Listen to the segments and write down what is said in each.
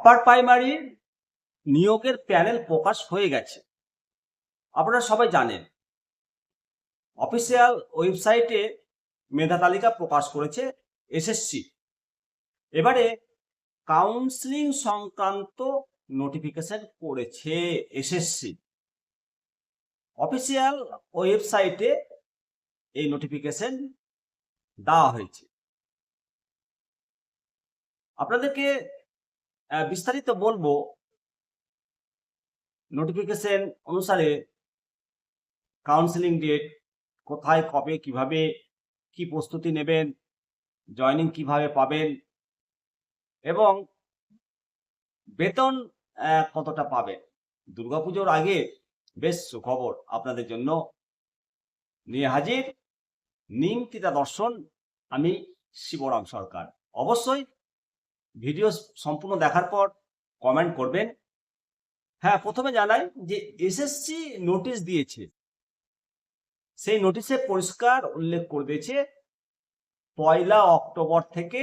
আপার প্রাইমারির নিয়োগের প্যানেল প্রকাশ হয়ে গেছে, আপনারা সবাই জানেন। অফিসিয়াল ওয়েবসাইটে মেধা তালিকা প্রকাশ করেছে এসএসসি। এবারে কাউন্সিলিং সংক্রান্ত নোটিফিকেশন করেছে এসএসসি। অফিসিয়াল ওয়েবসাইটে এই নোটিফিকেশন দেওয়া হয়েছে। আপনাদেরকে বিস্তারিত বলবো। নোটিফিকেশন অনুসারে কাউন্সিলিং ডেট, কোথায়, কবে, কিভাবে, কি প্রস্তুতি নেবেন, জয়েনিং কিভাবে পাবেন এবং বেতন কতটা পাবেন। দুর্গাপুজোর আগে বেশ সুখবর আপনাদের জন্য নিয়ে হাজির। নিমতিতা দর্শন, আমি শিবরাম সরকার। অবশ্যই ভিডিও সম্পূর্ণ দেখার পর কমেন্ট করবেন। হ্যাঁ, প্রথমে জানাই যে এসএসসি নোটিশ দিয়েছে, সেই নোটিশে পরিষ্কার উল্লেখ করে দিয়েছে 1 অক্টোবর থেকে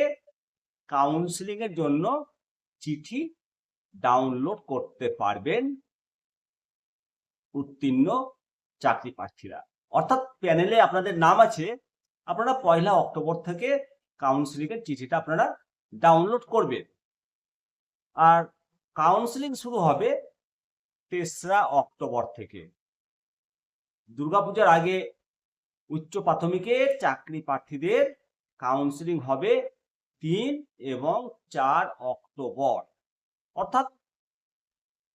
কাউন্সিলিং এর জন্য চিঠি ডাউনলোড করতে পারবেন উত্তীর্ণ চাকরি প্রার্থীরা। অর্থাৎ প্যানেলে আপনাদের নাম আছে, আপনারা 1 অক্টোবর থেকে কাউন্সিলিং এর চিঠিটা আপনারা ডাউনলোড করবেন। আর কাউন্সিলিং শুরু হবে 3রা অক্টোবর থেকে। দুর্গাপূজার আগে উচ্চ প্রাথমিকের চাকরি প্রার্থীদের কাউন্সিলিং হবে 3 এবং 4 অক্টোবর। অর্থাৎ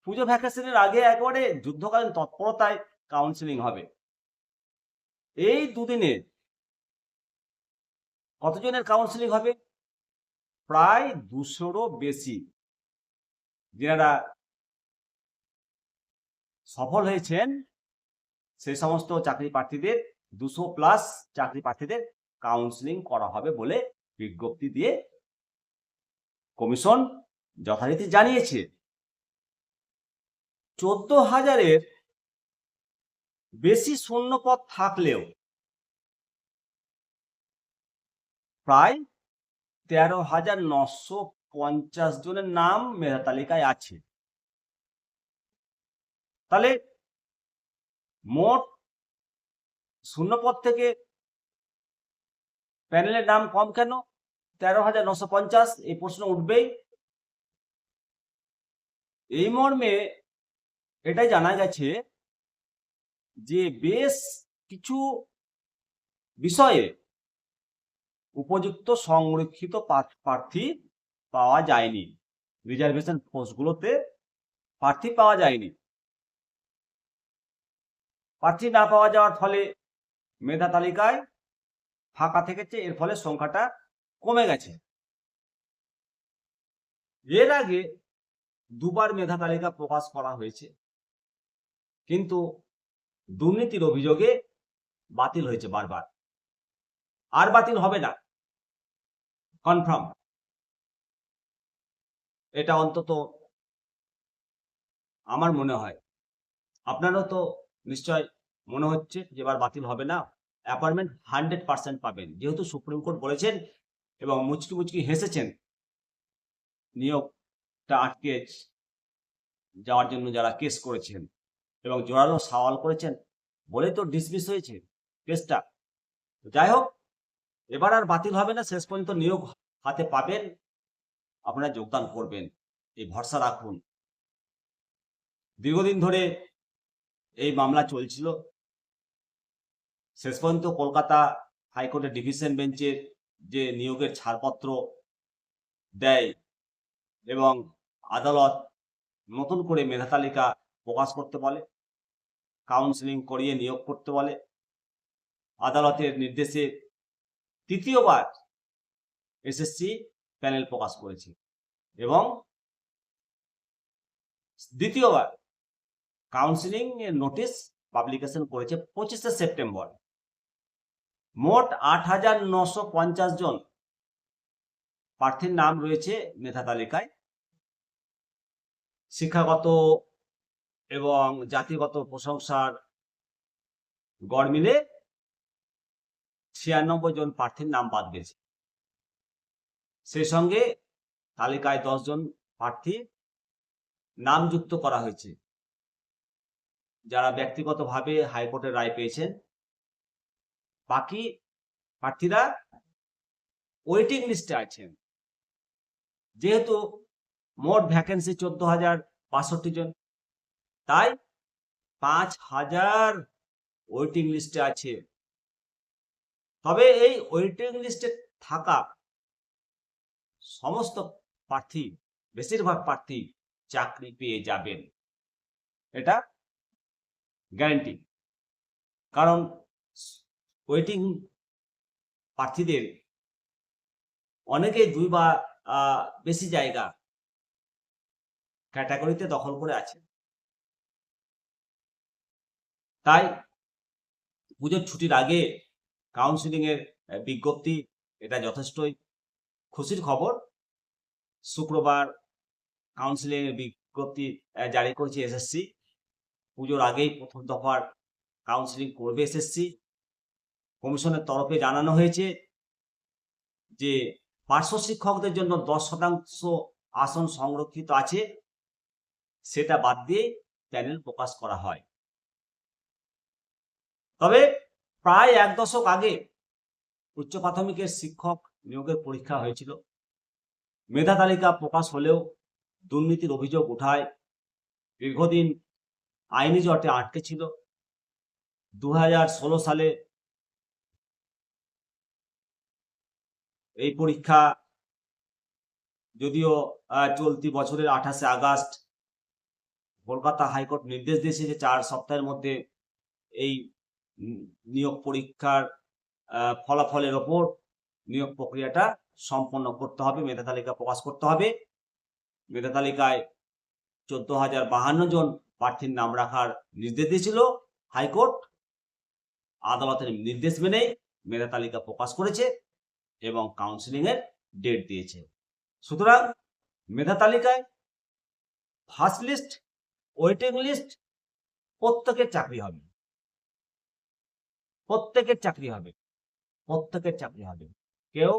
পুজো ভ্যাকেশনের আগে একবারে যুদ্ধকালীন তৎপরতায় কাউন্সিলিং হবে। এই দুদিনে কতজনের কাউন্সিলিং হবে? প্রায় 200রও বেশি। যারা সফল হয়েছেন সেই সমস্ত চাকরি প্রার্থীদের 200+ চাকরি প্রার্থীদের কাউন্সিলিং করা হবে বলে বিজ্ঞপ্তি দিয়ে কমিশন যথারীতি জানিয়েছে। 14,000-এর বেশি শূন্যপদ থাকলেও প্রায় 13,950 জনের নাম মেধা তালিকায় আছে। তাহলে মোট শূন্যপদ থেকে প্যানেলের নাম কম কেন? 13,950, এই প্রশ্ন উঠবেই। এই মর্মে এটাই জানা গেছে যে বেশ কিছু বিষয়ে উপযুক্ত সংরক্ষিত প্রার্থী পাওয়া যায়নি। রিজার্ভেশন পোস্টগুলোতে প্রার্থী পাওয়া যায়নি। প্রার্থী না পাওয়া যাওয়ার ফলে মেধা তালিকায় ফাঁকা থেকেছে, এর ফলে সংখ্যাটা কমে গেছে। এর আগে 2বার মেধা তালিকা প্রকাশ করা হয়েছে, কিন্তু দুর্নীতির অভিযোগে বাতিল হয়েছে বারবার। আর বাতিল হবে না, কনফার্ম। এটা অন্তত আমার মনে হয়। আপনারও তো নিশ্চয় মনে হচ্ছে যে এবার বাতিল হবে না। অ্যাপয়েন্টমেন্ট 100% পাবেন, যেহেতু সুপ্রিম কোর্ট বলেছেন এবং মুচকি মুচকি হেসেছেন নিয়োগটা আটকে যাওয়ার জন্য যারা কেস করেছেন এবং জোরালো সওয়াল করেছেন বলে তো ডিসমিস হয়েছে কেসটা। যাই হোক, এবার আর বাতিল হবে না, শেষ পর্যন্ত নিয়োগ হাতে পাবেন, আপনারা যোগদান করবেন, এই ভরসা রাখুন। দীর্ঘদিন ধরে এই মামলা চলছিল। শেষ পর্যন্ত কলকাতা হাইকোর্টের ডিভিশন বেঞ্চের যে নিয়োগের ছাড়পত্র দেয় এবং আদালত নতুন করে মেধা তালিকা প্রকাশ করতে বলে, কাউন্সিলিং করিয়ে নিয়োগ করতে বলে, আদালতের নির্দেশে 3য়বার এসএসসি প্যানেল প্রকাশ করেছে এবং 2য়বার কাউন্সিলিং এর নোটিশ পাবলিকেশন করেছে 25শে সেপ্টেম্বর। মোট 8,950 জন প্রার্থীর নাম রয়েছে মেধা তালিকায়। শিক্ষাগত এবং জাতিগত প্রশংসার গড় মিলে 96 জন প্রার্থীর নাম বাদ গেছে। সেই সঙ্গে তালিকায় 10 জন প্রার্থী নামযুক্ত করা হয়েছে। যারা ব্যক্তিগতভাবে হাইকোর্টের রায় পেয়েছেন, বাকি প্রার্থীরা ওয়েটিং লিস্টে আছেন। যেহেতু মোট ভ্যাকেন্সি 14,062 জন, তাই 5,000 ওয়েটিং লিস্টে আছে। তবে এই ওয়েটিং লিস্টে থাকা সমস্ত প্রার্থী, বেশিরভাগ প্রার্থী চাকরি পেয়ে যাবেন, এটা গ্যারান্টি। কারণ ওয়েটিং প্রার্থীদের অনেকেই 2 বা বেশি জায়গা ক্যাটাগরিতে দখল করে আছে। তাই পুজোর ছুটির আগে কাউন্সিলিং এর বিজ্ঞপ্তি, এটা যথেষ্টই খুশির খবর। শুক্রবার কাউন্সিলিং এর বিজ্ঞপ্তি জারি করেছে এসএসসি। পুজোর আগেই প্রথম দফার কাউন্সিলিং করবে এসএসসি। কমিশনের তরফে জানানো হয়েছে যে পার্শ্ব শিক্ষকদের জন্য 10% আসন সংরক্ষিত আছে, সেটা বাদ দিয়ে প্যানেল প্রকাশ করা হয়। তবে প্রায় 1 দশক আগে উচ্চ প্রাথমিকের শিক্ষক নিয়োগের পরীক্ষা হয়েছিল। মেধা তালিকা প্রকাশ হলেও দুর্নীতির অভিযোগ উঠায় দীর্ঘদিন আইনি জটে আটকে ছিল। 2016 সালে এই পরীক্ষা, যদিও চলতি বছরের 28শে আগস্ট কলকাতা হাইকোর্ট নির্দেশ দিয়েছে যে 4 সপ্তাহের মধ্যে এই নিয়োগ পরীক্ষার ফলাফলের ওপর নিয়োগ প্রক্রিয়াটা সম্পন্ন করতে হবে, মেধা তালিকা প্রকাশ করতে হবে। মেধা তালিকায় 14,052 জন প্রার্থীর নাম রাখার নির্দেশ দিয়েছিল হাইকোর্ট। আদালতের নির্দেশ মেনে মেধা তালিকা প্রকাশ করেছে এবং কাউন্সিলিং এর ডেট দিয়েছে। সুতরাং মেধা তালিকায় ফার্স্ট লিস্ট, ওয়েটিং লিস্ট, প্রত্যেকের চাকরি হবে, প্রত্যেকের চাকরি হবে, প্রত্যেকের চাকরি হবে। কেউ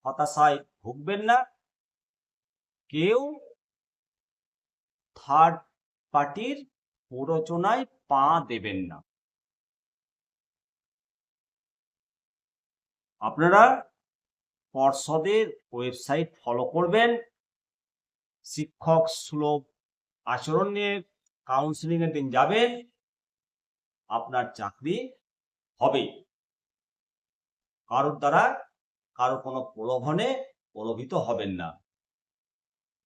হতাশায় ভুগবেন না, কেউ থার্ড পার্টির প্ররোচনায় পা দেবেন না। আপনারা পর্ষদের ওয়েবসাইট ফলো করবেন, শিক্ষক সুলভ আচরণ নিয়ে কাউন্সিলিং এর দিন যাবেন, আপনার চাকরি হবে। কারোর দ্বারা কারো কোনো প্রলোভনে প্রলোভিত হবেন না,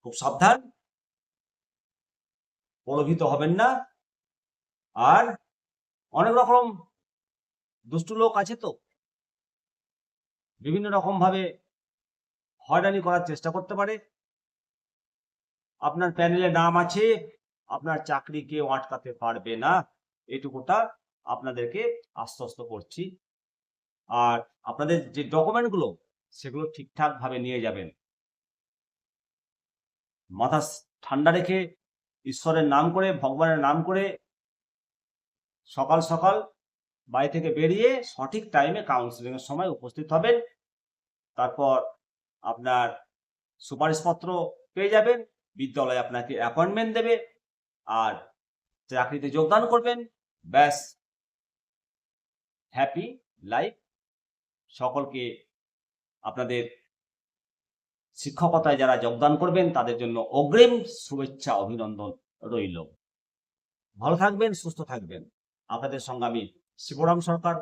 খুব সাবধান, প্রলোভিত হবেন না। আর অনেক রকম দুষ্টু লোক আছে, তো বিভিন্ন রকম ভাবে হয়রানি করার চেষ্টা করতে পারে। আপনার প্যানেলে নাম আছে, আপনার চাকরি কেউ আটকাতে পারবে না, এটুকুটা আপনাদেরকে আশ্বস্ত করছি। আর আপনাদের যে ডকুমেন্টগুলো, সেগুলো ঠিকঠাক ভাবে নিয়ে যাবেন। মাথা ঠান্ডা রেখে, ঈশ্বরের নাম করে, ভগবানের নাম করে সকাল সকাল বাড়ি থেকে বেরিয়ে সঠিক টাইমে কাউন্সিলিং এর সময় উপস্থিত হবেন। তারপর আপনার সুপারিশপত্র পেয়ে যাবেন, বিদ্যালয় আপনাকে অ্যাপয়েন্টমেন্ট দেবে, আর চাকরিতে যোগদান করবেন। ব্যাস, হ্যাপি লাইফ। সকলকে আপনাদের শিক্ষকতায় যারা যোগদান করবেন তাদের জন্য অগ্রিম শুভেচ্ছা, অভিনন্দন রইল। ভালো থাকবেন, সুস্থ থাকবেন। আপনাদের সঙ্গে আমি শিবরাম সরকার।